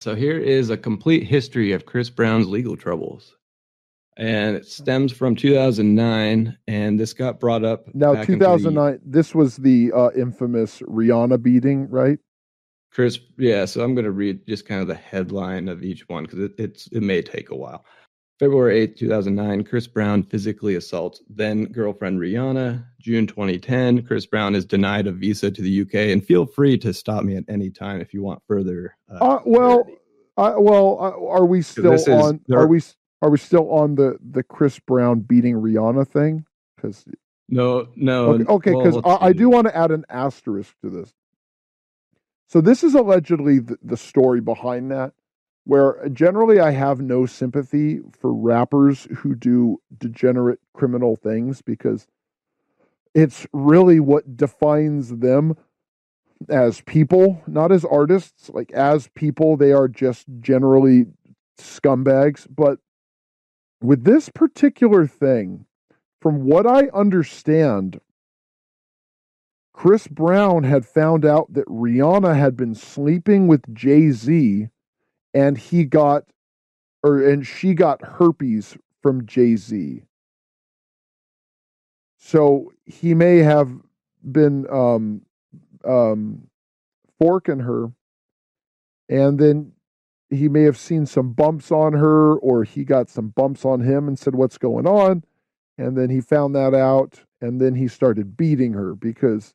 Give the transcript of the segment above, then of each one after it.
So here is a complete history of Chris Brown's legal troubles. And it stems from 2009, and this got brought up Now, back into the 2009, this was the infamous Rihanna beating, right? Chris. Yeah, so I'm going to read just kind of the headline of each one because it may take a while. February 8th, 2009, Chris Brown physically assaults then girlfriend Rihanna. June 2010, Chris Brown is denied a visa to the UK. And feel free to stop me at any time if you want further. Are we still on? Are we still on the Chris Brown beating Rihanna thing? Because no. Okay, because I do want to add an asterisk to this. So this is allegedly the story behind that, where generally I have no sympathy for rappers who do degenerate criminal things because it's really what defines them as people, not as artists. Like as people, they are just generally scumbags. But with this particular thing, from what I understand, Chris Brown had found out that Rihanna had been sleeping with Jay-Z and she got herpes from Jay-Z. So he may have been forking her, and then he may have seen some bumps on her, or he got some bumps on him and said, "What's going on?" And then he found that out, and then he started beating her because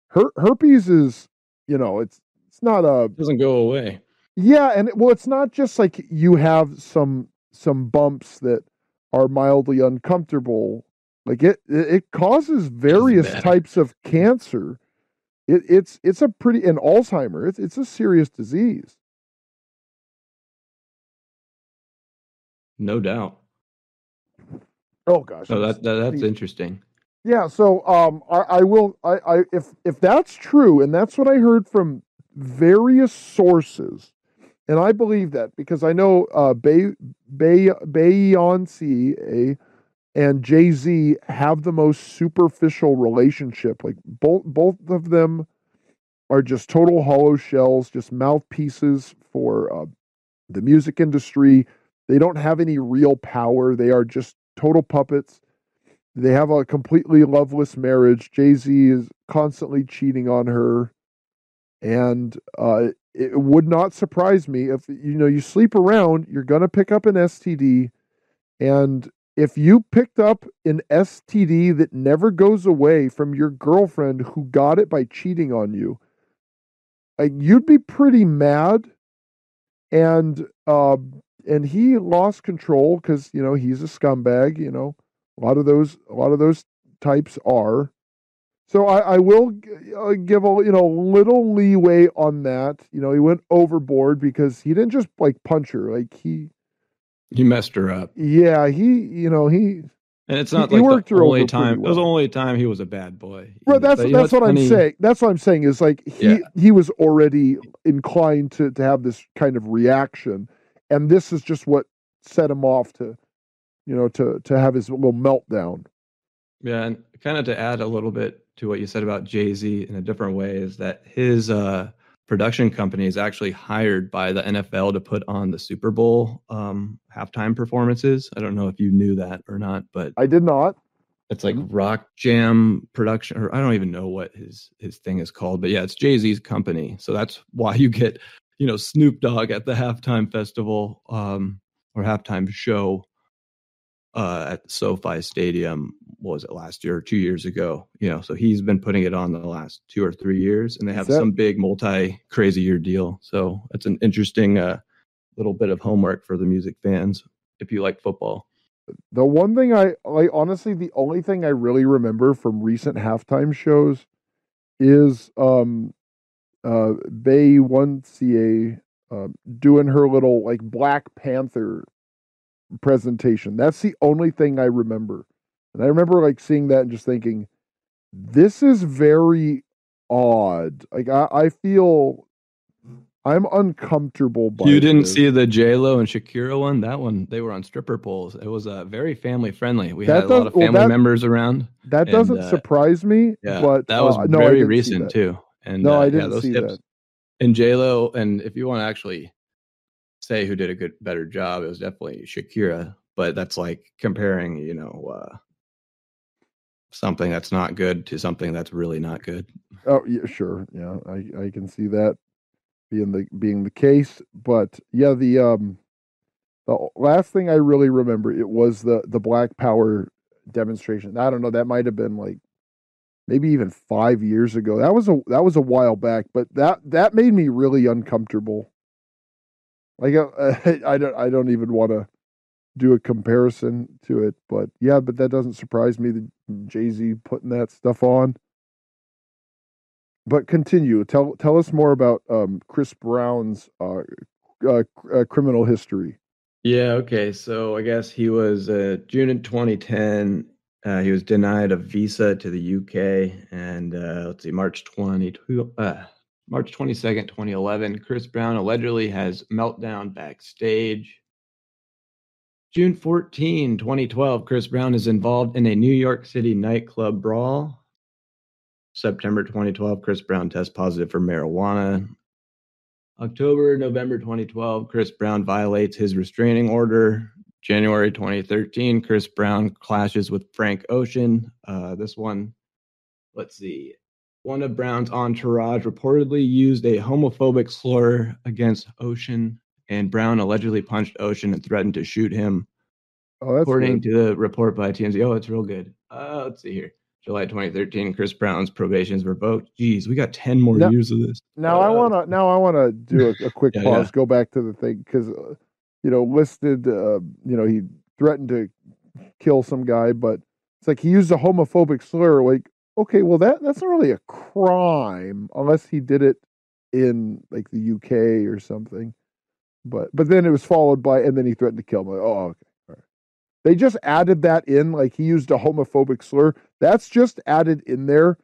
herpes is, it's not it doesn't go away. Yeah, and it's not just like you have some bumps that are mildly uncomfortable. Like it causes various types of cancer. It's a pretty and Alzheimer. It's a serious disease. No doubt. Oh gosh. So that's interesting. Yeah. So if that's true, and that's what I heard from various sources, and I believe that because I know Beyonce and Jay-Z have the most superficial relationship. Like both of them are just total hollow shells, just mouthpieces for the music industry. They don't have any real power. They are just total puppets. They have a completely loveless marriage. Jay-Z is constantly cheating on her. And it would not surprise me if you sleep around, you're going to pick up an STD. And if you picked up an STD that never goes away from your girlfriend who got it by cheating on you, you'd be pretty mad. And he lost control because he's a scumbag. A lot of those types are. So I will give a little leeway on that. He went overboard because he didn't just like punch her. Like he messed her up. Yeah, and it's not like the only time. It was the only time he was a bad boy. Right, that's what I'm saying. That's what I'm saying is like he was already inclined to have this kind of reaction, and this is just what set him off to have his little meltdown. Yeah, and kind of to add a little bit to what you said about Jay-Z in a different way is that his production company is actually hired by the NFL to put on the Super Bowl halftime performances. I don't know if you knew that or not, but I did not. It's like Rock Jam production, or I don't even know what his thing is called, but yeah, it's Jay-Z's company. So that's why you get, Snoop Dogg at the halftime festival or halftime show at SoFi Stadium. What was it, last year or 2 years ago? So he's been putting it on the last 2 or 3 years, and they have some big multi-crazy year deal. So it's an interesting little bit of homework for the music fans if you like football. The one thing honestly, the only thing I really remember from recent halftime shows is Beyoncé doing her little like Black Panther presentation. That's the only thing I remember. And I remember like seeing that and just thinking, this is very odd. Like I feel I'm uncomfortable by You didn't see the J-Lo and Shakira one? That one, they were on stripper poles. It was very family friendly. We had a lot of family members around. That doesn't surprise me. Yeah, but that was very recent too. And no, I didn't see that. And J-Lo, and if you want to actually say who did a better job. It was definitely Shakira, but that's like comparing, something that's not good to something that's really not good. Oh yeah, sure. Yeah, I can see that being the case. But yeah, the last thing I really remember it was the Black Power demonstration. I don't know. That might have been like maybe even 5 years ago. That was a while back, but that made me really uncomfortable. Like I don't even want to do a comparison to it, but yeah, but that doesn't surprise me that Jay-Z putting that stuff on. But continue. Tell us more about Chris Brown's criminal history. Yeah, okay. So I guess he was June in 2010. He was denied a visa to the UK, and let's see, March 22nd, 2011. Chris Brown allegedly has meltdown backstage. June 14, 2012. Chris Brown is involved in a New York City nightclub brawl. September 2012. Chris Brown tests positive for marijuana. November 2012, Chris Brown violates his restraining order. January 2013, Chris Brown clashes with Frank Ocean. This one, let's see. One of Brown's entourage reportedly used a homophobic slur against Ocean, and Brown allegedly punched Ocean and threatened to shoot him. Oh, that's According good. to the report by TMZ. Oh, it's real good. Let's see here. July 2013, Chris Brown's probation is revoked. Geez, we got 10 more Now, years of this. now I wanna do a quick Yeah, pause. yeah. Go back to the thing because listed. He threatened to kill some guy, but it's like he used a homophobic slur. Like, okay, well that's not really a crime unless he did it in like the UK or something. But then it was followed by, and then he threatened to kill him. Like, oh, okay. All right. They just added that in, like he used a homophobic slur. That's just added in there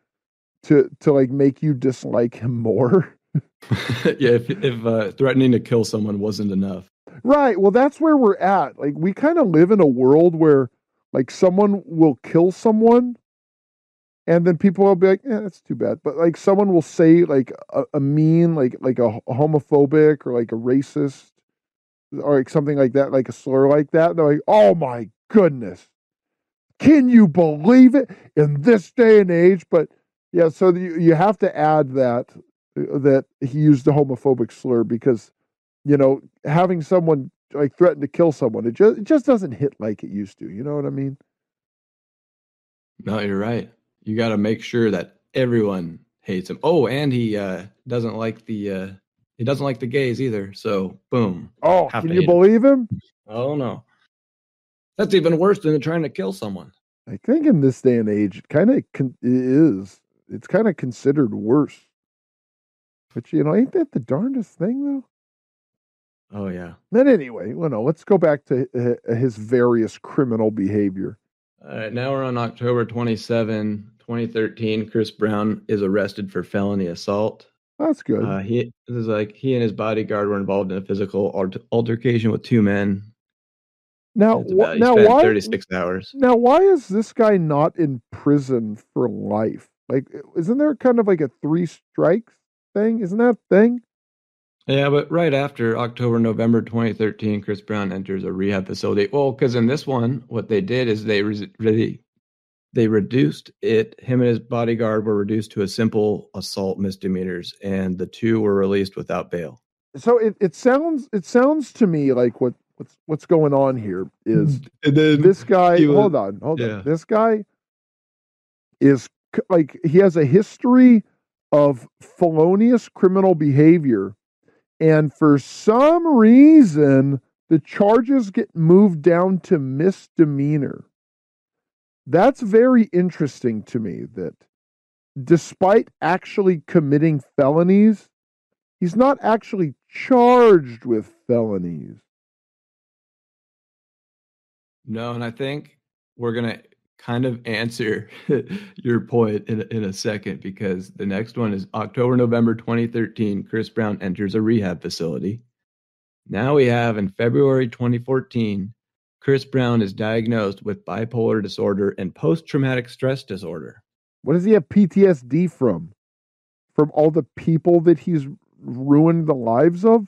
to like make you dislike him more. Yeah, if threatening to kill someone wasn't enough. Right. Well, that's where we're at. Like we kind of live in a world where like someone will kill someone and then people will be like, "Yeah, that's too bad." But like someone will say like a mean like a homophobic or like a racist or like something like that, like a slur like that. And they're like, "Oh my goodness. Can you believe it in this day and age?" But yeah, so you have to add that he used the homophobic slur because having someone like threaten to kill someone, it just doesn't hit like it used to. You know what I mean? No, you're right. You got to make sure that everyone hates him. Oh, and he doesn't like the gays either. So boom, Oh, have can to you hate him. believe him? Oh no, that's even worse than trying to kill someone. I think in this day and age, it kind of is. It's kind of considered worse. But ain't that the darndest thing though? Oh yeah. Then anyway, well, no, let's go back to his various criminal behavior. All right, now we're on October 27, 2013. Chris Brown is arrested for felony assault. That's good. He and his bodyguard were involved in a physical altercation with two men. Now, He spent 36 hours. Now, why is this guy not in prison for life? Like, isn't there kind of like a three strikes thing? Isn't that a thing? Yeah, but right after November 2013, Chris Brown enters a rehab facility. Well, because in this one, what they did is they reduced it. Him and his bodyguard were reduced to a simple assault misdemeanors, and the two were released without bail. So it sounds to me like what's going on here is this guy. Hold on. This guy is like he has a history of felonious criminal behavior. And for some reason, the charges get moved down to misdemeanor. That's very interesting to me that despite actually committing felonies, he's not actually charged with felonies. No, and I think we're going to kind of answer your point in a second, because the next one is November 2013. Chris Brown enters a rehab facility. Now we have in February 2014, Chris Brown is diagnosed with bipolar disorder and post-traumatic stress disorder. What does he have PTSD from? From all the people that he's ruined the lives of?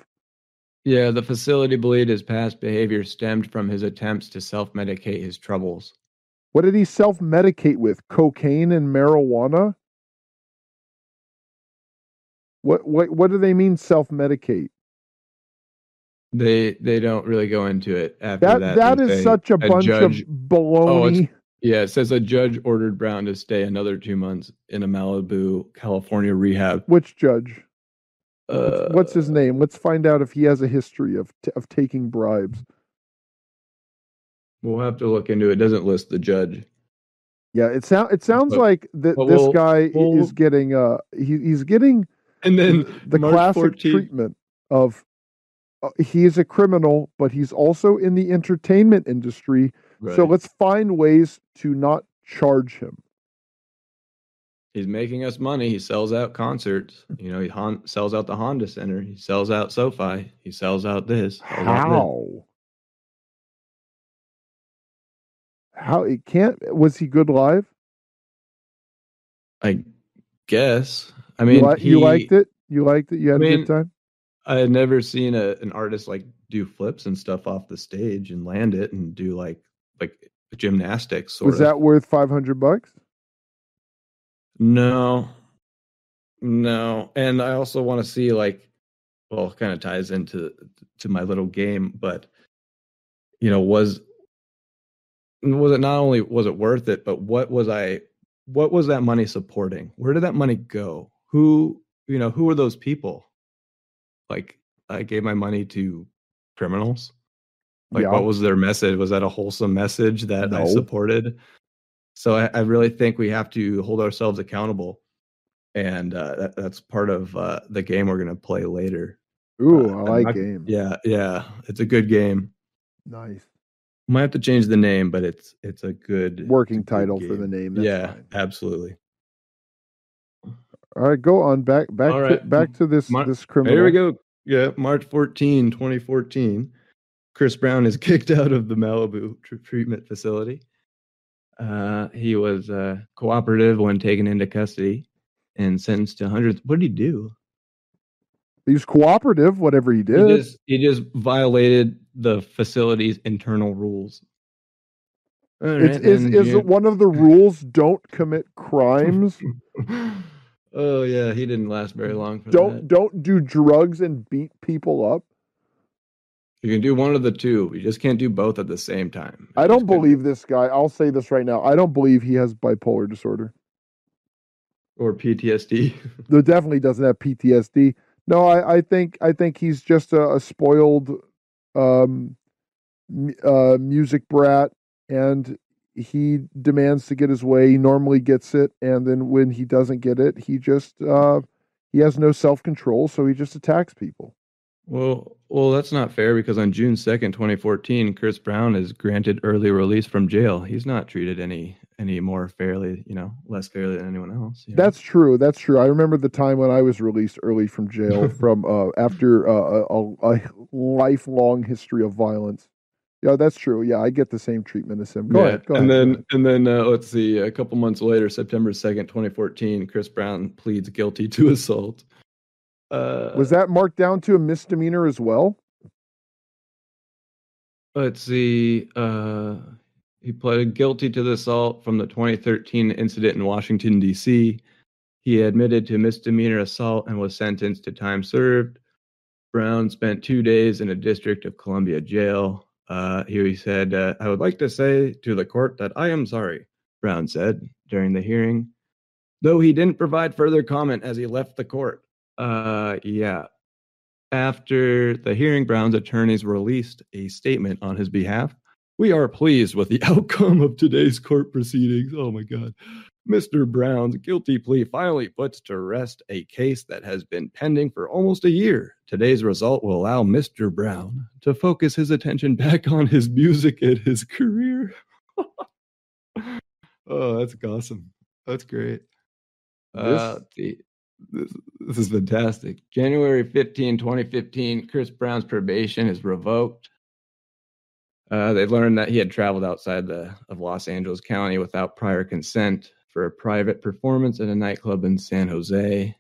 Yeah, the facility believed his past behavior stemmed from his attempts to self-medicate his troubles. What did he self-medicate with? Cocaine and marijuana? What do they mean self-medicate? They don't really go into it after that. That They is say such a a bunch of judge. Oh, it's baloney. yeah. It says a judge ordered Brown to stay another 2 months in a Malibu, California rehab. Which judge? What's his Uh, name? Let's find out if he has a history of taking bribes. we'll have to look into it. It doesn't list the judge, Yeah, it sounds but like that but this guy we'll is getting he's getting and then the March classic 14th. treatment of he is a criminal, but he's also in the entertainment industry. Right. So let's find ways to not charge him. He's making us money. He sells out concerts. You know, he sells out the Honda Center. He sells out SoFi. He sells out this. Sells out this. How it can't? Was he good live? I guess. I mean, you liked it. You liked it. You had a good time. I had never seen an artist like do flips and stuff off the stage and land it and do like gymnastics. Was that worth $500? No. And I also want to see well, it kind of ties into my little game, but you know, was it not only was it worth it, but what was that money supporting? Where did that money go? Who are those people? Like, I gave my money to criminals. Like, what was their message? Was that a wholesome message that I supported? So I really think we have to hold ourselves accountable. And that's part of the game we're going to play later. Ooh, I like games. Yeah. It's a good game. Nice. Might have to change the name, but it's a good working title for the name. That's fine. Absolutely. All right, go on back to this criminal. Here we go. Yeah, March 14, 2014. Chris Brown is kicked out of the Malibu treatment facility. He was cooperative when taken into custody and sentenced to hundreds. What did he do? He was cooperative, whatever he did. He just violated the facility's internal rules. Is one of the rules don't commit crimes? Oh yeah, he didn't last very long for that. Don't do drugs and beat people up. You can do one of the two. You just can't do both at the same time. I don't believe this guy. I'll say this right now. I don't believe he has bipolar disorder. Or PTSD. He definitely doesn't have PTSD. No, I think he's just a spoiled music brat, and he demands to get his way. He normally gets it, and then when he doesn't get it, he just he has no self-control, so he just attacks people. Well, that's not fair, because on June 2nd, 2014, Chris Brown is granted early release from jail. He's not treated any more fairly, less fairly than anyone else. That's true. That's true. I remember the time when I was released early from jail from after a lifelong history of violence. Yeah, that's true. Yeah, I get the same treatment as him. Go ahead. And then let's see. A couple months later, September 2nd, 2014, Chris Brown pleads guilty to assault. Was that marked down to a misdemeanor as well? Let's see. He pleaded guilty to the assault from the 2013 incident in Washington, D.C. He admitted to misdemeanor assault and was sentenced to time served. Brown spent 2 days in a District of Columbia jail. Here he said, I would like to say to the court that I am sorry, Brown said during the hearing, though he didn't provide further comment as he left the court. Yeah. After the hearing, Brown's attorneys released a statement on his behalf. We are pleased with the outcome of today's court proceedings. Oh my God. Mr. Brown's guilty plea finally puts to rest a case that has been pending for almost a year. Today's result will allow Mr. Brown to focus his attention back on his music and his career. Oh, that's awesome. That's great. This is fantastic. January 15, 2015, Chris Brown's probation is revoked. They learned that he had traveled outside of Los Angeles County without prior consent for a private performance at a nightclub in San Jose.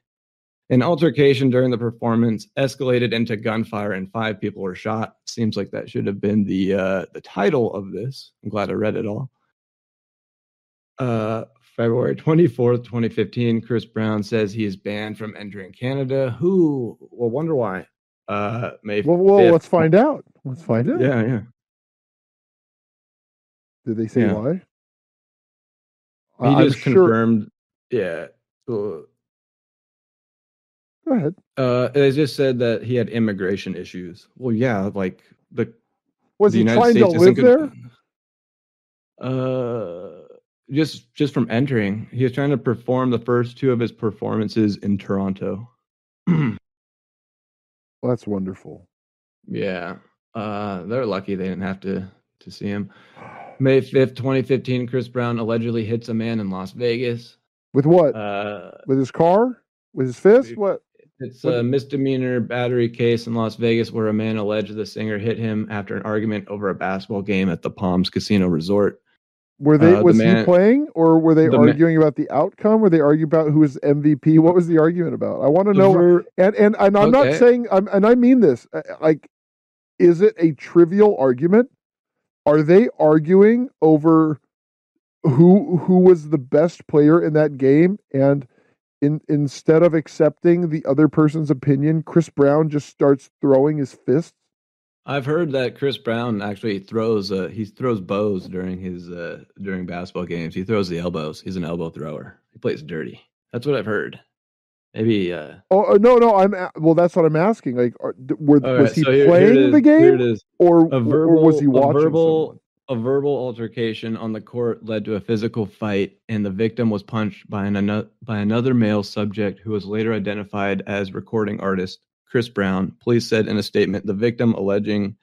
An altercation during the performance escalated into gunfire and 5 people were shot. Seems like that should have been the title of this. I'm glad I read it all. February 24th, 2015, Chris Brown says he is banned from entering Canada. Who? Well, wonder why. May 5th. Let's find out. Let's find out. Yeah. Did they say why? He just confirmed. Yeah. Go ahead. They just said that he had immigration issues. Well, yeah, like was he trying to live there? Just from entering, he was trying to perform the first 2 of his performances in Toronto. Well, that's wonderful. Yeah, they're lucky they didn't have to see him. May 5th, 2015, Chris Brown allegedly hits a man in Las Vegas. With what? With his car? With his fist? What? It's a misdemeanor battery case in Las Vegas where a man alleged the singer hit him after an argument over a basketball game at the Palms Casino Resort. Was he playing, or were they arguing about the outcome? Were they arguing about who was MVP? What was the argument about? I want to know. And I'm not saying, and I mean this, like, is it a trivial argument? Are they arguing over who was the best player in that game? And instead of accepting the other person's opinion, Chris Brown just starts throwing his fists? I've heard that Chris Brown actually throws bows during basketball games. He throws the elbows. He's an elbow thrower. He plays dirty. That's what I've heard. Maybe. No. That's what I'm asking. Like, was he playing the game, or was he watching? A verbal altercation on the court led to a physical fight, and the victim was punched by another male subject who was later identified as recording artist Chris Brown. Police said in a statement, the victim alleging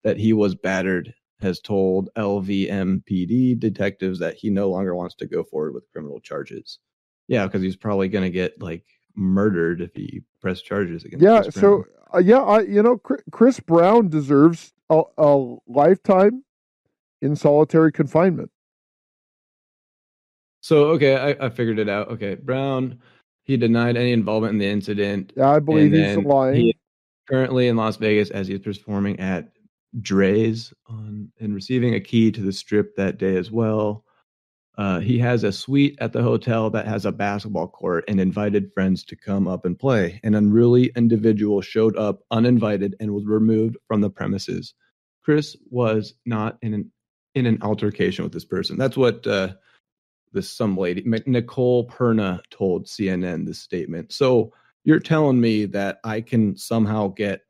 that he was battered has told LVMPD detectives that he no longer wants to go forward with criminal charges. Yeah, because he's probably going to get murdered if he press charges against Chris Brown. Chris Brown deserves a lifetime in solitary confinement. So, okay, I figured it out. Okay, Brown, he denied any involvement in the incident. Yeah, I believe he's lying. He is currently in Las Vegas as he's performing at Dre's and receiving a key to the Strip that day as well. He has a suite at the hotel that has a basketball court and invited friends to come up and play. An unruly individual showed up uninvited and was removed from the premises. Chris was not in an altercation with this person. That's what some lady, Nicole Perna, told CNN this statement. So you're telling me that I can somehow get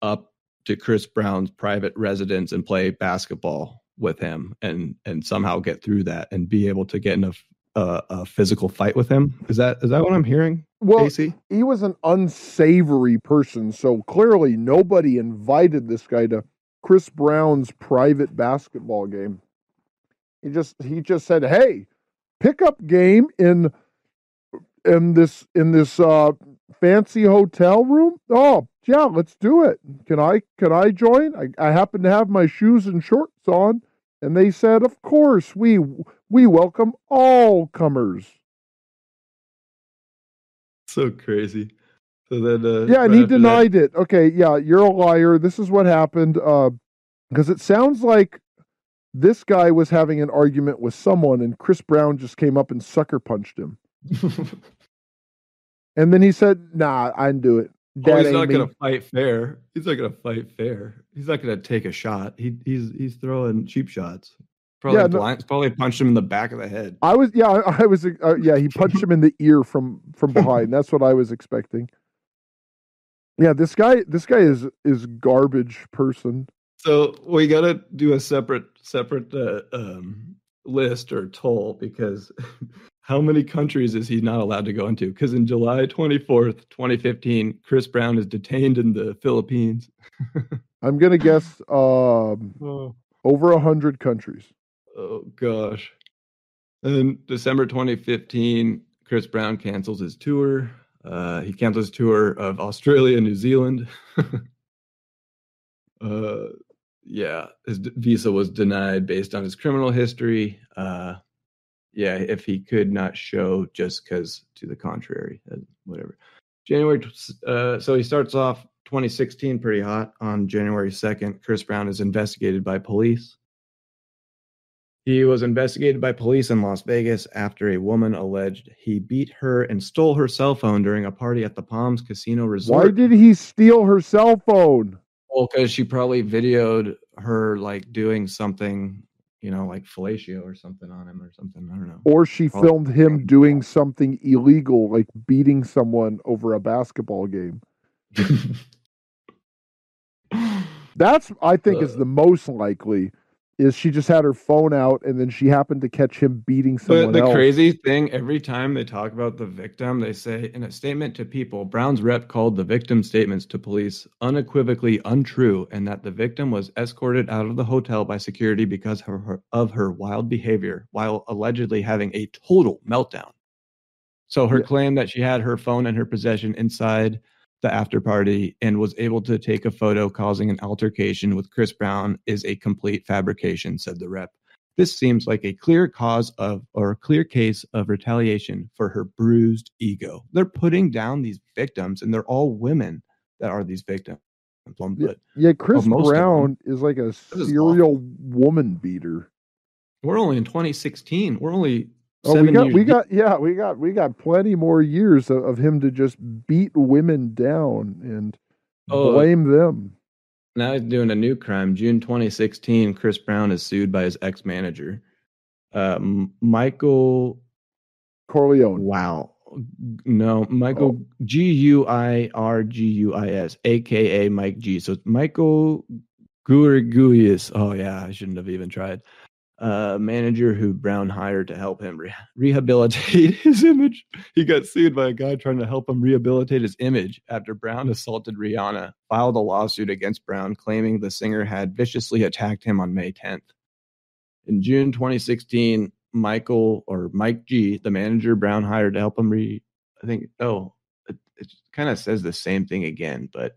up to Chris Brown's private residence and play basketball with him and somehow get through that and be able to get in a physical fight with him? Is that what I'm hearing? Well, Casey? He was an unsavory person, so clearly nobody invited this guy to Chris Brown's private basketball game. He just said, "Hey, pickup game in this fancy hotel room. Oh yeah, let's do it. Can I join? I happen to have my shoes and shorts on." And they said, "Of course, we welcome all comers." So crazy. So then, and he denied it. Okay, yeah, you're a liar. This is what happened. Because it sounds like this guy was having an argument with someone, and Chris Brown just came up and sucker punched him. And then he said, "Nah, I didn't do it." He's not going to fight fair. He's not going to fight fair. He's not going to take a shot. He's throwing cheap shots. Probably punched him in the back of the head. He punched him in the ear from behind. That's what I was expecting. Yeah, this guy is garbage person. So we got to do a separate list or toll, because how many countries is he not allowed to go into? Because in July 24th, 2015, Chris Brown is detained in the Philippines. I'm going to guess over 100 countries. Oh, gosh. And December 2015, Chris Brown cancels his tour. He cancels his tour of Australia and New Zealand. His visa was denied based on his criminal history. If he could not show just because to the contrary, whatever. So he starts off 2016 pretty hot. On January 2nd, Chris Brown is investigated by police. He was investigated by police in Las Vegas after a woman alleged he beat her and stole her cell phone during a party at the Palms Casino Resort. Why did he steal her cell phone? Well, because she probably videoed her like doing something, like fellatio or something on him or something. I don't know. Or she filmed him doing something illegal, like beating someone over a basketball game. That's, I think, is the most likely. Is she just had her phone out and then she happened to catch him beating someone But the else. crazy thing, every time they talk about the victim, they say in a statement to People, Brown's rep called the victim's statements to police unequivocally untrue and that the victim was escorted out of the hotel by security because of her wild behavior while allegedly having a total meltdown. So her claim that she had her phone in her possession inside the after party and was able to take a photo causing an altercation with Chris Brown is a complete fabrication, said the rep. This seems like a clear case of retaliation for her bruised ego. They're putting down these victims, and they're all women that are these victims. But Chris Brown is like a serial woman beater. We're only in 2016. We're only we got plenty more years of him to just beat women down and blame them. Now he's doing a new crime. June 2016, Chris Brown is sued by his ex-manager, Michael Corleone. Wow. No, Michael Guirguis, aka Mike G. So it's Michael Guirguis. Oh yeah, I shouldn't have even tried. Manager who Brown hired to help him rehabilitate his image. He got sued by a guy trying to help him rehabilitate his image after Brown assaulted Rihanna, filed a lawsuit against Brown claiming the singer had viciously attacked him on May 10th. In June 2016, Mike G, the manager Brown hired to help him it kind of says the same thing again, but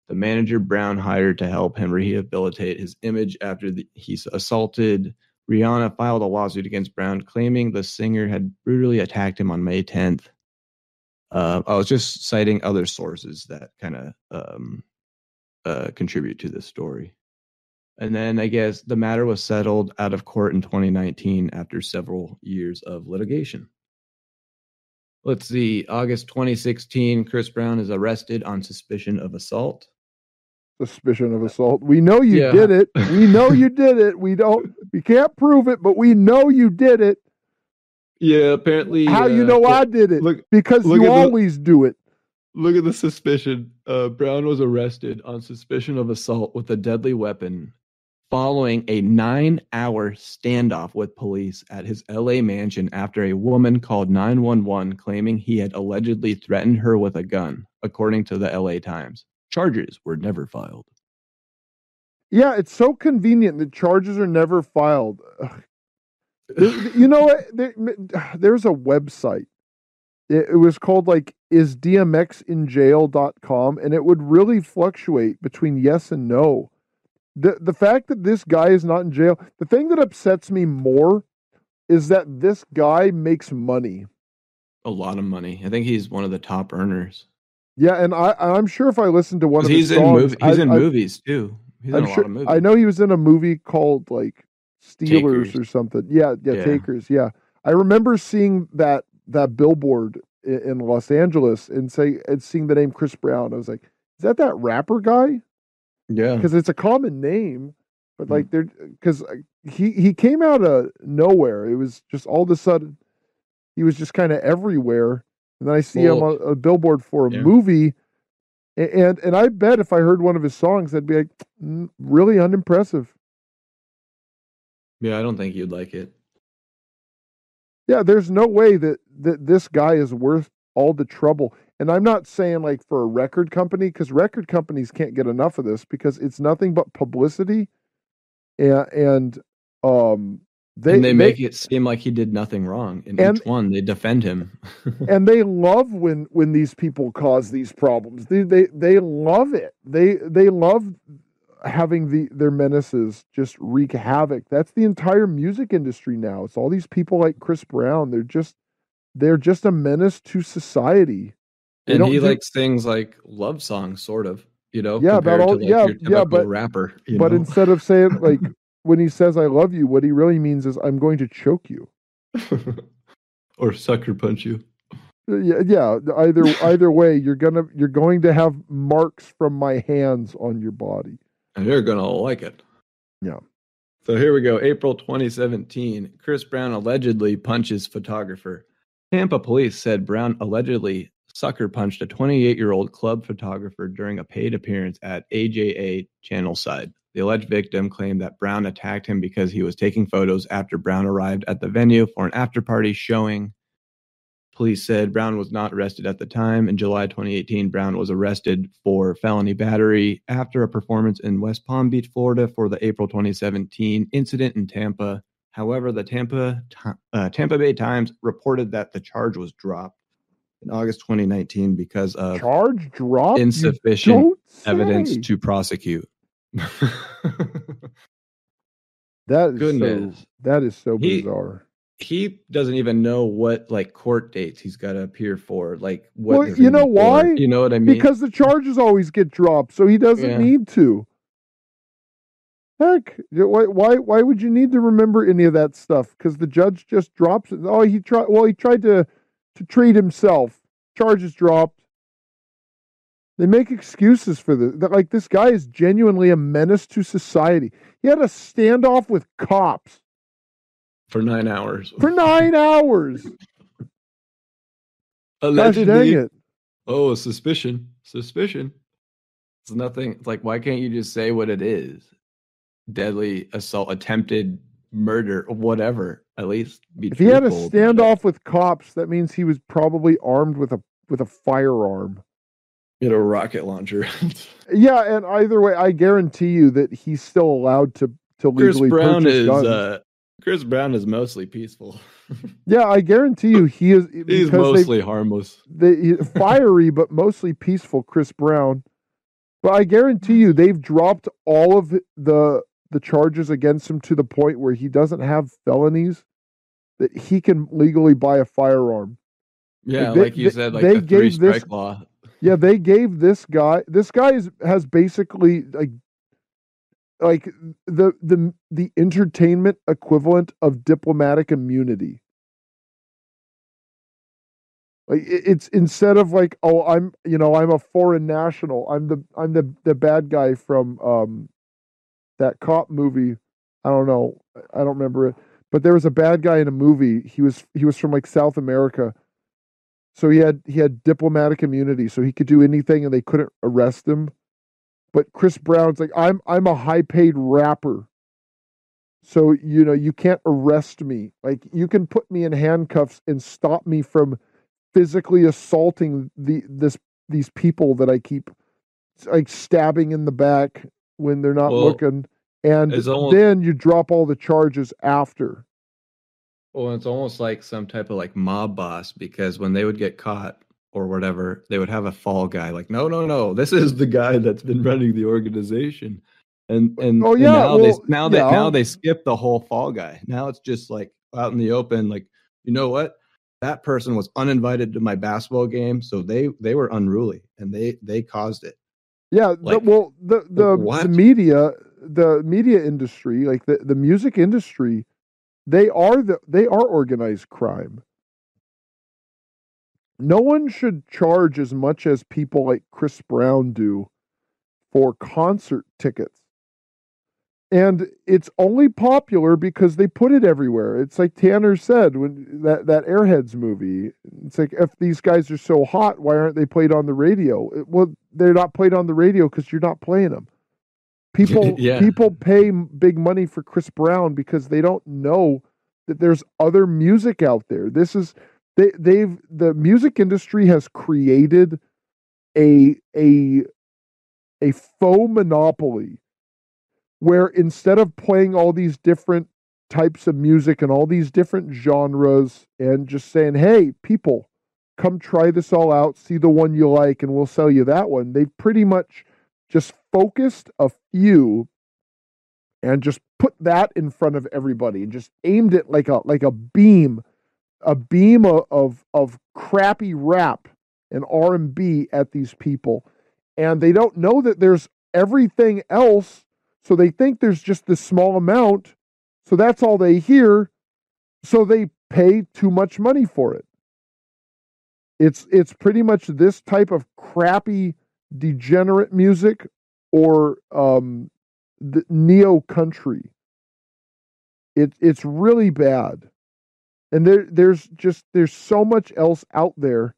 the manager Brown hired to help him rehabilitate his image after he assaulted Rihanna, filed a lawsuit against Brown, claiming the singer had brutally attacked him on May 10th. I was just citing other sources that kind of contribute to this story. And then I guess the matter was settled out of court in 2019 after several years of litigation. Let's see. August 2016, Chris Brown is arrested on suspicion of assault. Suspicion of assault. We know you did it. We know you did it. We can't prove it, but we know you did it. Yeah, apparently. How I did it? Because you always do it. Look at the suspicion. Brown was arrested on suspicion of assault with a deadly weapon following a 9-hour standoff with police at his LA mansion after a woman called 911 claiming he had allegedly threatened her with a gun, according to the LA Times. Charges were never filed. Yeah, it's so convenient that charges are never filed. You know what? There's a website. It was called isdmxinjail.com, and it would really fluctuate between yes and no. The fact that this guy is not in jail, the thing that upsets me more is that this guy makes money. A lot of money. I think he's one of the top earners. Yeah, and I'm sure if I listened to one of his songs... He's in movies, too. He's in a lot of movies. I know he was in a movie called, Steelers or something. Yeah, Takers, yeah. I remember seeing that billboard in Los Angeles and seeing the name Chris Brown. I was like, is that rapper guy? Yeah. Because it's a common name, but because he came out of nowhere. It was just all of a sudden, he was just kind of everywhere. And then I see him on a billboard for a movie, and I bet if I heard one of his songs, I'd be like, really unimpressive. Yeah, I don't think you'd like it. Yeah, there's no way that this guy is worth all the trouble. And I'm not saying for a record company, because record companies can't get enough of this because it's nothing but publicity, and they make it seem like he did nothing wrong. In each one, they defend him. And they love when these people cause these problems. They love it. They love having their menaces just wreak havoc. That's the entire music industry now. It's all these people like Chris Brown. They're just a menace to society. And he like sings like love songs, sort of, Yeah, about compared to all, like yeah, your yeah, typical rapper, but instead of saying like when he says I love you, what he really means is I'm going to choke you. Or sucker punch you. Yeah, yeah. Either way, you're going to have marks from my hands on your body. And you're gonna like it. Yeah. So here we go. April 2017. Chris Brown allegedly punches photographer. Tampa police said Brown allegedly sucker punched a 28-year-old club photographer during a paid appearance at AJA Channelside. The alleged victim claimed that Brown attacked him because he was taking photos after Brown arrived at the venue for an after-party showing. Police said Brown was not arrested at the time. In July 2018, Brown was arrested for felony battery after a performance in West Palm Beach, Florida for the April 2017 incident in Tampa. However, the Tampa Bay Times reported that the charge was dropped in August 2019 because of charge dropped? Insufficient evidence to prosecute. That is so bizarre. He doesn't even know what like court dates he's got to appear for. Like, what? Well, you know why? You know what I mean? Because the charges always get dropped, so he doesn't need to. Heck, why would you need to remember any of that stuff? Because the judge just drops it. Oh, he tried to treat himself. Charges dropped. They make excuses for this. Like, this guy is genuinely a menace to society. He had a standoff with cops. For 9 hours. For 9 hours. Allegedly. Gosh dang it. Oh, suspicion. It's nothing. It's like, why can't you just say what it is? Deadly assault, attempted murder, whatever. At least be if he had a standoff with cops, that means he was probably armed with a firearm. Get a rocket launcher. Yeah, and either way, I guarantee you that he's still allowed to legally purchase guns. Chris Brown is mostly peaceful. Yeah, I guarantee you he is. He's mostly harmless. Fiery, but mostly peaceful, Chris Brown. But I guarantee you they've dropped all of the charges against him to the point where he doesn't have felonies, that he can legally buy a firearm. Yeah, like you said, like the 3-strike law. Yeah, they gave this guy has basically like the entertainment equivalent of diplomatic immunity. Like, it's instead of like, oh, I'm a foreign national. I'm the bad guy from that cop movie. I don't know. I don't remember it. But there was a bad guy in a movie. He was from like South America. So he had diplomatic immunity, so he could do anything and they couldn't arrest him. But Chris Brown's like, I'm a high-paid rapper. So, you can't arrest me. Like, you can put me in handcuffs and stop me from physically assaulting these people that I keep like stabbing in the back when they're not looking. And then you drop all the charges after. Well, it's almost like some type of like mob boss, because when they would get caught or whatever, they would have a fall guy. Like, no, this is the guy that's been running the organization. And now they skip the whole fall guy. Now it's just like out in the open. Like, you know what? That person was uninvited to my basketball game, so they were unruly and they caused it. Yeah, like, the media industry, like the music industry, they are organized crime. No one should charge as much as people like Chris Brown do for concert tickets. And it's only popular because they put it everywhere. It's like Tanner said when that Airheads movie. It's like, if these guys are so hot, why aren't they played on the radio? Well, they're not played on the radio because you're not playing them. People pay big money for Chris Brown because they don't know that there's other music out there. The music industry has created a faux monopoly where instead of playing all these different types of music and all these different genres and just saying, hey, people, come try this all out, see the one you like, and we'll sell you that one, they've pretty much just focused a few and just put that in front of everybody and just aimed it like a beam of crappy rap and R&B at these people. And they don't know that there's everything else. So they think there's just this small amount. So that's all they hear. So they pay too much money for it. It's pretty much this type of crappy, degenerate music, or the neo country. It's really bad. And there's so much else out there,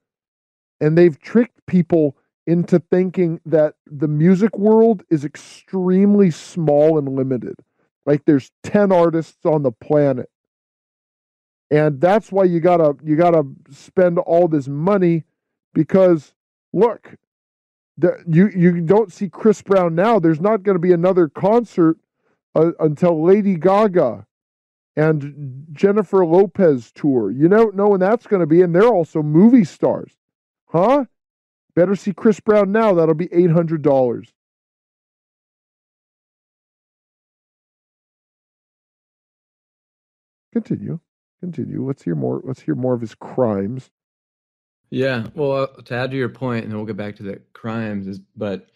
and they've tricked people into thinking that the music world is extremely small and limited. Like there's 10 artists on the planet. And that's why you gotta spend all this money, because look, you don't see Chris Brown now. There's not going to be another concert until Lady Gaga and Jennifer Lopez tour. You don't know when that's going to be, and they're also movie stars. Huh? Better see Chris Brown now. That'll be $800. Continue. Let's hear more of his crimes. Yeah, well, to add to your point, and then we'll get back to the crimes, but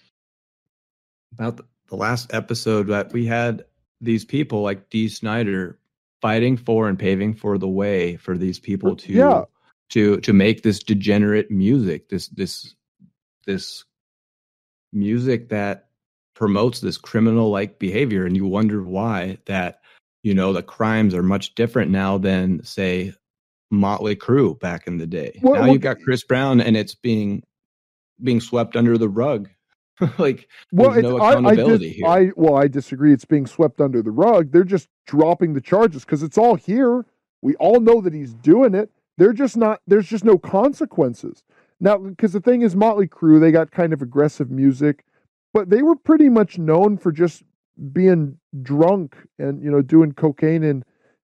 about the last episode that we had these people like Dee Snider fighting for and paving for the way for these people to make this degenerate music, this music that promotes this criminal-like behavior. And you wonder why that, the crimes are much different now than, say, Motley Crue back in the day. Now you've got Chris Brown, and it's being swept under the rug. Like, there's no accountability here. I disagree. It's being swept under the rug. They're just dropping the charges because it's all here. We all know that he's doing it. There's just no consequences. Now, because the thing is, Motley Crue, they got kind of aggressive music, but they were pretty much known for just being drunk and, doing cocaine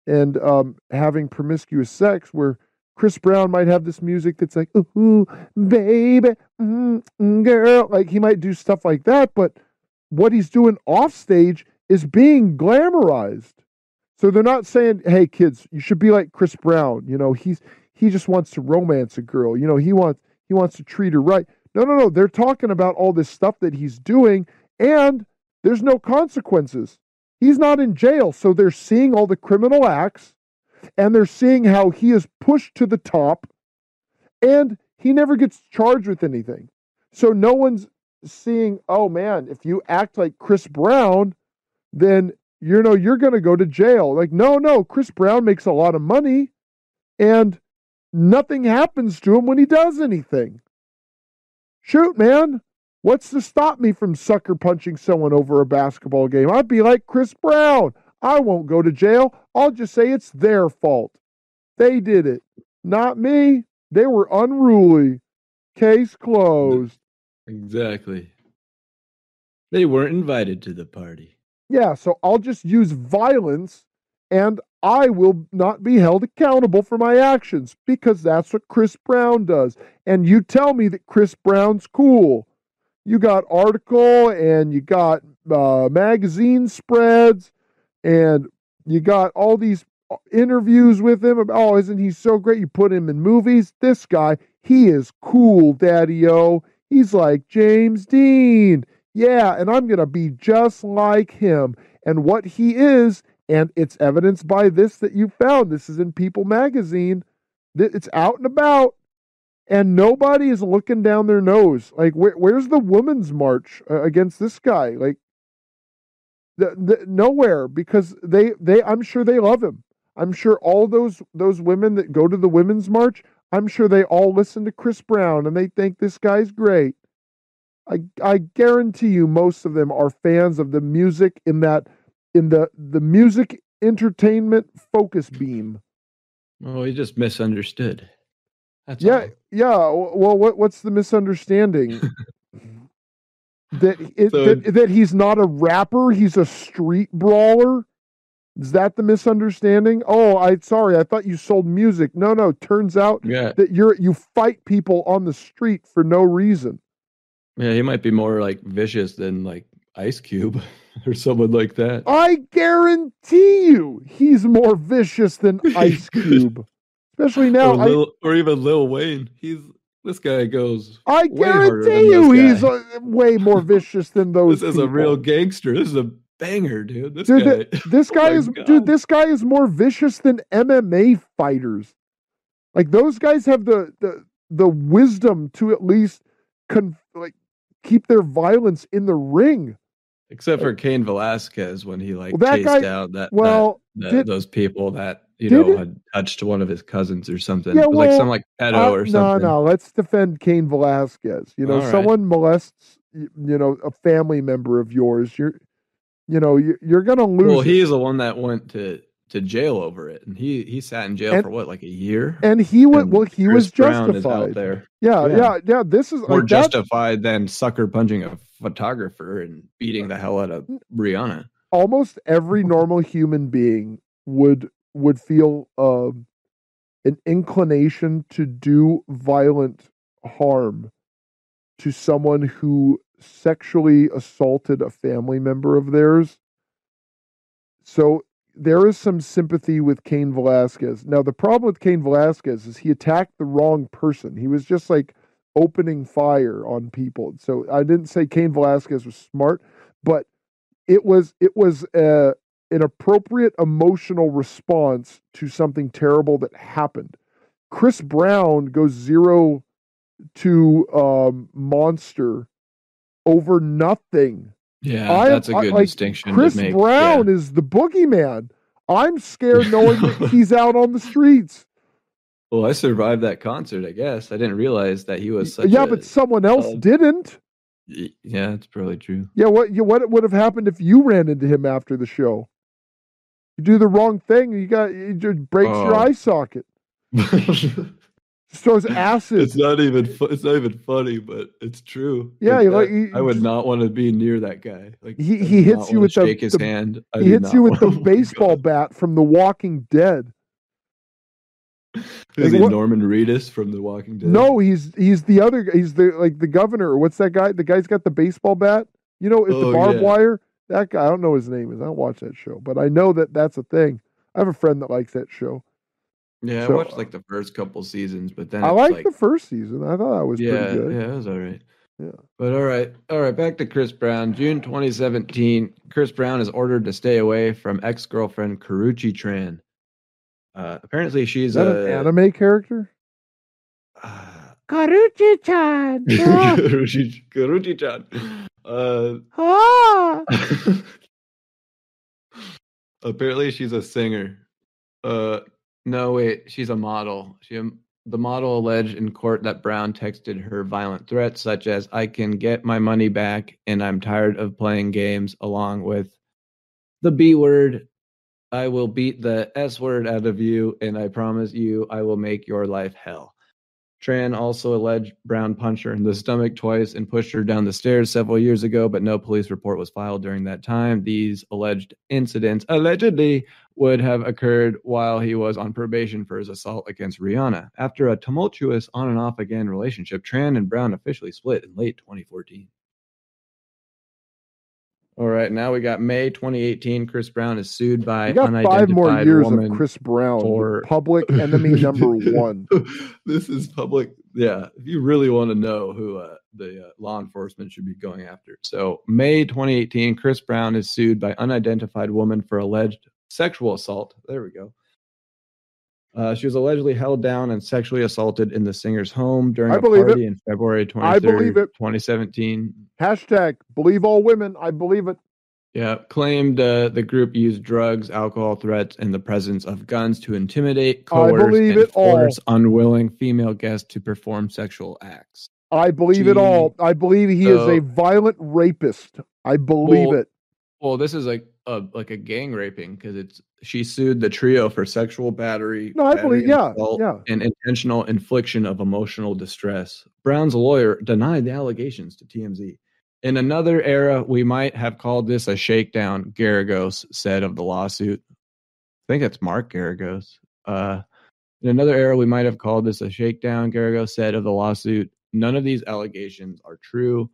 and having promiscuous sex, where Chris Brown might have this music that's like, ooh, baby, girl. Like, he might do stuff like that, but what he's doing off stage is being glamorized. So they're not saying, hey, kids, you should be like Chris Brown. He just wants to romance a girl. He wants to treat her right. No. They're talking about all this stuff that he's doing, and there's no consequences. He's not in jail. So they're seeing all the criminal acts, and they're seeing how he is pushed to the top, and he never gets charged with anything. So no one's seeing, oh man, if you act like Chris Brown, then you're going to go to jail. Like, no, Chris Brown makes a lot of money, and nothing happens to him when he does anything. Shoot, man. What's to stop me from sucker punching someone over a basketball game? I'd be like Chris Brown. I won't go to jail. I'll just say it's their fault. They did it, not me. They were unruly. Case closed. Exactly. They weren't invited to the party. Yeah, so I'll just use violence, and I will not be held accountable for my actions, because that's what Chris Brown does. And you tell me that Chris Brown's cool. You got article, and you got magazine spreads, and you got all these interviews with him about, oh, isn't he so great? You put him in movies. This guy, he is cool, Daddy-O. He's like James Dean. Yeah, and I'm going to be just like him. And what he is, and it's evidenced by this that you found. This is in People magazine. It's out and about. And nobody is looking down their nose. Like, where's the women's march against this guy? Like, nowhere, because they I'm sure they love him. I'm sure all those women that go to the women's march, I'm sure they all listen to Chris Brown and they think this guy's great. I guarantee you, most of them are fans of the music in the music entertainment focus beam. Oh, he just misunderstood. That's yeah, all. Yeah. Well, what's the misunderstanding? that he's not a rapper, he's a street brawler. Is that the misunderstanding? Oh, I thought you sold music. No. Turns out that you fight people on the street for no reason. Yeah, he might be more like vicious than like Ice Cube or someone like that. I guarantee you, he's more vicious than Ice Cube. Especially now, or even Lil Wayne. He's This guy goes I way harder guarantee than you, this he's guy. way more vicious than those. This is a real gangster. This is a banger, dude. This dude. guy. This Oh guy my is, God. dude. This guy is more vicious than MMA fighters. Like those guys have the wisdom to at least keep their violence in the ring. Except for Cain Velasquez when he like Well, that chased guy- down those people that had touched one of his cousins or something. Yeah, it was like some like pedo or something. No. Let's defend Cain Velasquez. All right. Someone molests, a family member of yours. You're gonna lose. Well, it. he's the one that went to jail over it, and he sat in jail for what, like a year? And he went. Well, he was Brown is justified. out there. Yeah. This is more like justified than sucker punching a photographer and beating the hell out of Rihanna. Almost every normal human being would feel an inclination to do violent harm to someone who sexually assaulted a family member of theirs. So there is some sympathy with Cain Velasquez. Now, the problem with Cain Velasquez is he attacked the wrong person. He was just like opening fire on people. So I didn't say Cain Velasquez was smart, but it was an appropriate emotional response to something terrible that happened. Chris Brown goes 0 to Monster over nothing. Yeah, that's a good distinction. Chris to make. Brown is the boogeyman. I'm scared knowing that he's out on the streets. Well, I survived that concert, I guess. I didn't realize that he was such but someone else didn't. Yeah, that's probably true. Yeah, what would have happened if you ran into him after the show? You do the wrong thing, it just breaks your eye socket. Just throws acid. It's not even funny, but it's true. Yeah, I would not want to be near that guy. Like he hits you with shake his hand. He hits you with the baseball bat from The Walking Dead. Is he Norman Reedus from The Walking Dead? No, he's the other. He's the governor. What's that guy? The guy's got the baseball bat. It's the barbed wire. That guy. I don't know his name. I don't watch that show, but I know that's a thing. I have a friend that likes that show. Yeah, I watched like the first couple seasons, but then I liked the first season. I thought that was pretty good. Yeah, it was all right. Yeah. But all right. Back to Chris Brown. June 2017. Chris Brown is ordered to stay away from ex-girlfriend Karrueche Tran. Apparently, she's an anime character. Karrueche-chan. Karrueche-chan. Apparently, she's a singer. No, wait, she's a model. The model alleged in court that Brown texted her violent threats such as, "I can get my money back and I'm tired of playing games," along with the B word, "I will beat the S word out of you and I promise you I will make your life hell." Tran also alleged Brown punched her in the stomach twice and pushed her down the stairs several years ago, but no police report was filed during that time. These alleged incidents allegedly would have occurred while he was on probation for his assault against Rihanna. After a tumultuous on and off again relationship, Tran and Brown officially split in late 2014. All right, now we got May 2018. Chris Brown is sued by unidentified 5 more years woman of Chris Brown for public enemy number 1. This is public. Yeah, if you really want to know who the law enforcement should be going after. So May 2018, Chris Brown is sued by unidentified woman for alleged sexual assault. There we go. She was allegedly held down and sexually assaulted in the singer's home during a party in February 23rd, 2017. Hashtag believe all women. I believe it. Yeah, claimed the group used drugs, alcohol threats, and the presence of guns to intimidate, coerce, and force unwilling female guests to perform sexual acts. I believe it all. I believe he is a violent rapist. I believe it. Well, this is like a gang raping because she sued the trio for sexual battery. No, I believe, and intentional infliction of emotional distress. Brown's lawyer denied the allegations to TMZ. In another era, we might have called this a shakedown, Garagos said of the lawsuit. I think it's Mark Garagos. In another era, we might have called this a shakedown, Garagos said of the lawsuit. None of these allegations are true.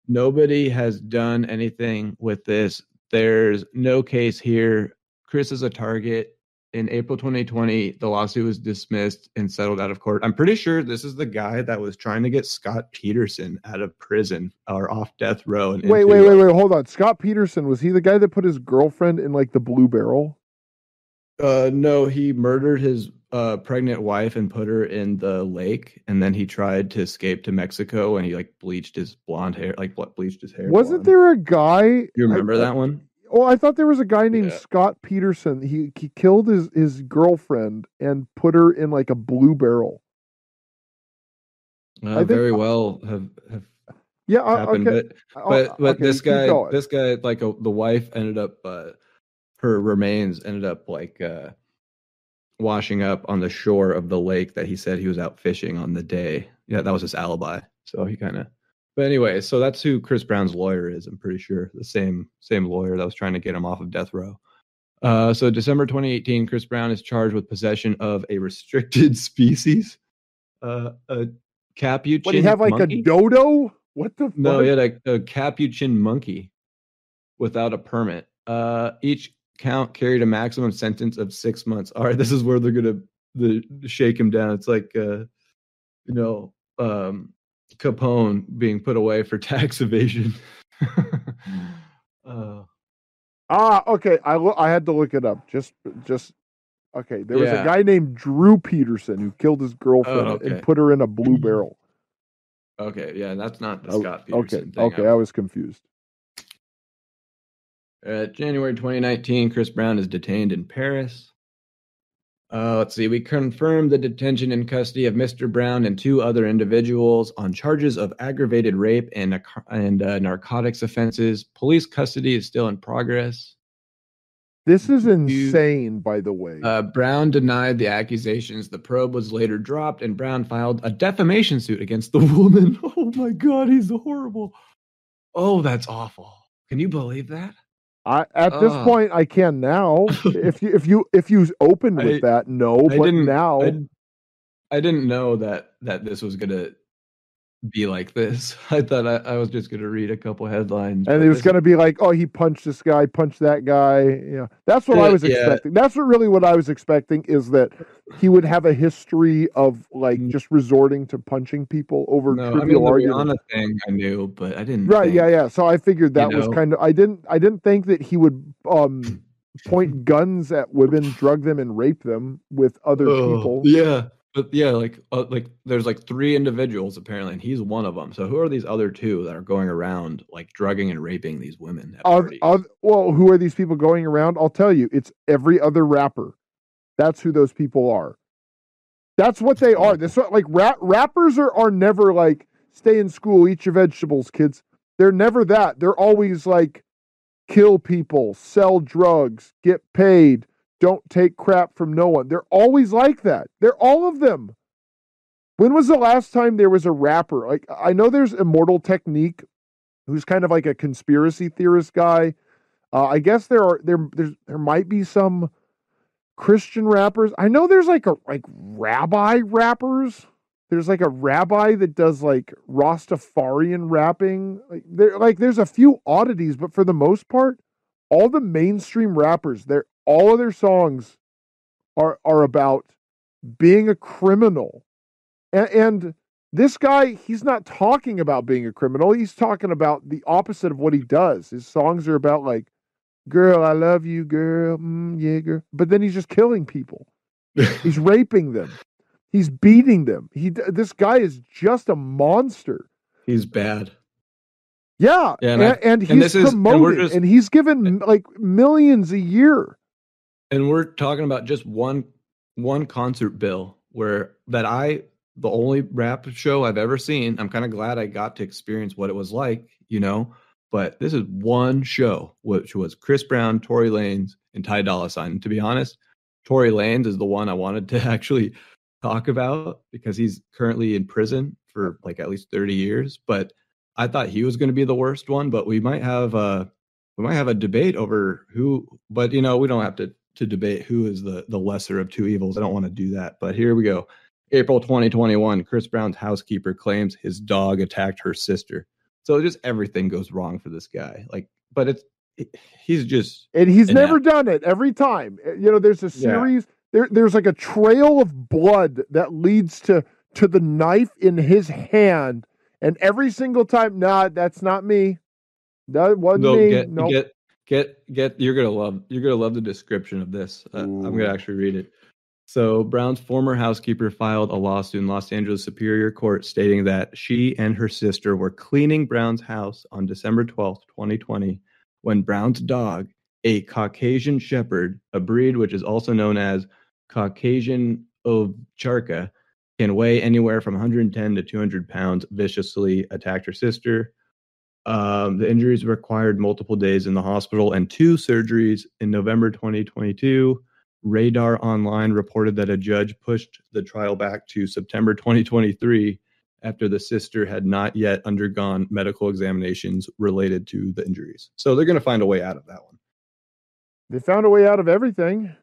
Nobody has done anything with this. There's no case here. Chris is a target. in April 2020, the lawsuit was dismissed and settled out of court. I'm pretty sure this is the guy that was trying to get Scott Peterson out of prison or off death row. And wait, hold on. Scott Peterson, was he the guy that put his girlfriend in like the blue barrel? No, he murdered his pregnant wife and put her in the lake, and then he tried to escape to Mexico, and he like bleached his blonde hair, bleached his hair. Wasn't there a guy? You remember that one? Oh, I thought there was a guy named Scott Peterson. He killed his girlfriend and put her in like a blue barrel. Very well have happened, okay. but okay, this guy, the wife ended up her remains ended up washing up on the shore of the lake that he said he was out fishing on the day. Yeah, that was his alibi. So he kind of. But anyway, so that's who Chris Brown's lawyer is. I'm pretty sure the same lawyer that was trying to get him off of death row. So December 2018, Chris Brown is charged with possession of a restricted species, a capuchin. What, do you have like monkey? A dodo? What the fuck? No, he had a capuchin monkey without a permit. Each count carried a maximum sentence of 6 months. All right, this is where they're gonna shake him down. It's like Capone being put away for tax evasion. Okay. I had to look it up. Just okay. There was a guy named Drew Peterson who killed his girlfriend and put her in a blue barrel. Okay, yeah, that's not the Scott Peterson thing. Okay, I was confused. January 2019, Chris Brown is detained in Paris. Let's see. We confirmed the detention and custody of Mr. Brown and 2 other individuals on charges of aggravated rape and narcotics offenses. Police custody is still in progress. This is insane, by the way. Brown denied the accusations. The probe was later dropped, and Brown filed a defamation suit against the woman. Oh my God, he's horrible. Oh, that's awful. Can you believe that? At this point, I can now. if you opened with that, no. But now, I didn't know that this was gonna be like this. I thought I was just gonna read a couple headlines, and it was gonna be like, oh, he punched this guy, punched that guy. Yeah, that's what I was expecting. That's what I was expecting, is that he would have a history of like just resorting to punching people over trivial arguments. The Rihanna thing I knew, but I didn't. Right? Yeah. So I figured that was kind of. I didn't think that he would point guns at women, drug them, and rape them with other people. Yeah. But yeah, like there's like 3 individuals apparently, and he's one of them. So who are these other 2 that are going around like drugging and raping these women? Well, who are these people going around? I'll tell you, it's every other rapper. That's who those people are. That's what they are. This like rappers are never like stay in school, eat your vegetables, kids. They're never that. They're always like kill people, sell drugs, get paid. Don't take crap from no one. They're always like that. They're all of them. When was the last time there was a rapper? Like, I know there's Immortal Technique, who's kind of like a conspiracy theorist guy. I guess there might be some Christian rappers. I know there's like rabbi rappers. There's like a rabbi that does like Rastafarian rapping. There's a few oddities, but for the most part, all the mainstream rappers, all of their songs are about being a criminal. And this guy, he's not talking about being a criminal. He's talking about the opposite of what he does. His songs are about like, girl, I love you, girl. Yeah, girl. But then he's just killing people. He's raping them. He's beating them. This guy is just a monster. He's bad. Yeah. And he's promoted, and he's given like millions a year. And we're talking about just one concert bill the only rap show I've ever seen. I'm kind of glad I got to experience what it was like, but this is one show, which was Chris Brown, Tory Lanez, and Ty Dolla $ign. And to be honest, Tory Lanez is the one I wanted to actually talk about because he's currently in prison for like at least 30 years. But I thought he was going to be the worst one, but we might have a debate over who, but we don't have to debate who is the lesser of 2 evils. I don't want to do that, but here we go. April 2021, Chris Brown's housekeeper claims his dog attacked her sister. So just everything goes wrong for this guy. But he's just and he's inept. never done it every time. There's a series. There's like a trail of blood that leads to the knife in his hand, and every single time, nah, that's not me. That wasn't No, me. Nope. get. You're gonna love the description of this. I'm gonna actually read it. So Brown's former housekeeper filed a lawsuit in Los Angeles Superior Court stating that she and her sister were cleaning Brown's house on December 12th, 2020, when Brown's dog, a Caucasian Shepherd, a breed which is also known as Caucasian Ovcharka, can weigh anywhere from 110 to 200 pounds, viciously attacked her sister. The injuries required multiple days in the hospital and 2 surgeries in November 2022. Radar Online reported that a judge pushed the trial back to September 2023 after the sister had not yet undergone medical examinations related to the injuries. So they're going to find a way out of that one. They found a way out of everything.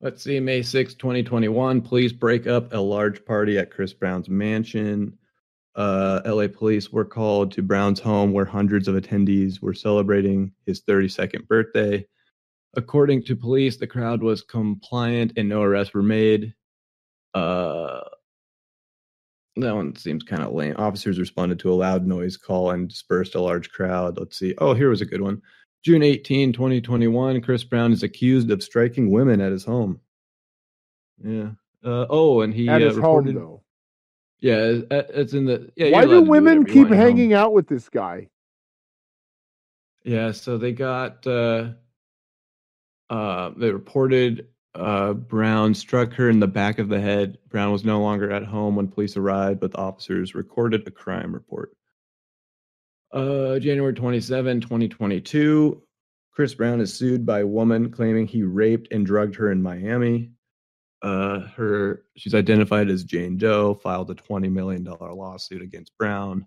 Let's see, May 6, 2021, police break up a large party at Chris Brown's mansion. LA police were called to Brown's home where hundreds of attendees were celebrating his 32nd birthday. According to police, the crowd was compliant and no arrests were made. That one seems kind of lame. Officers responded to a loud noise call and dispersed a large crowd. Let's see. Oh, here was a good one. June 18, 2021, Chris Brown is accused of striking women at his home. Yeah. And he at his reported, home, though. Yeah, it's in the. Yeah. Why do women keep hanging out with this guy? Yeah, so they got. They reported Brown struck her in the back of the head. Brown was no longer at home when police arrived, but the officers recorded a crime report. January 27, 2022, Chris Brown is sued by a woman claiming he raped and drugged her in Miami. She's identified as Jane Doe, filed a $20 million lawsuit against Brown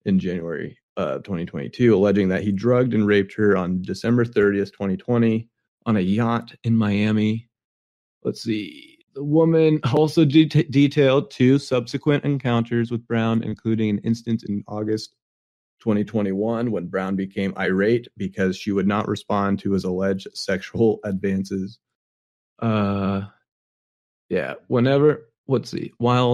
in January 2022, alleging that he drugged and raped her on December 30th, 2020, on a yacht in Miami. Let's see. The woman also detailed 2 subsequent encounters with Brown, including an instance in August 2021 when Brown became irate because she would not respond to his alleged sexual advances. While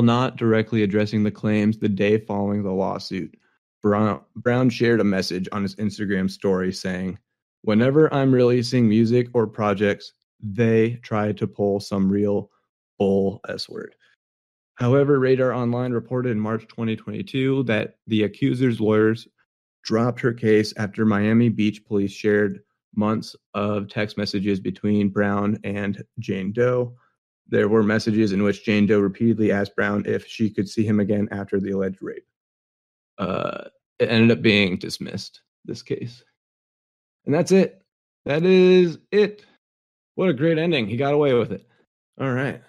not directly addressing the claims the day following the lawsuit, Brown shared a message on his Instagram story saying, "Whenever I'm releasing music or projects, they try to pull some real bull S word." However, Radar Online reported in March 2022 that the accuser's lawyers dropped her case after Miami Beach police shared months of text messages between Brown and Jane Doe. There were messages in which Jane Doe repeatedly asked Brown if she could see him again after the alleged rape. It ended up being dismissed, this case. And that's it. That is it. What a great ending. He got away with it. All right.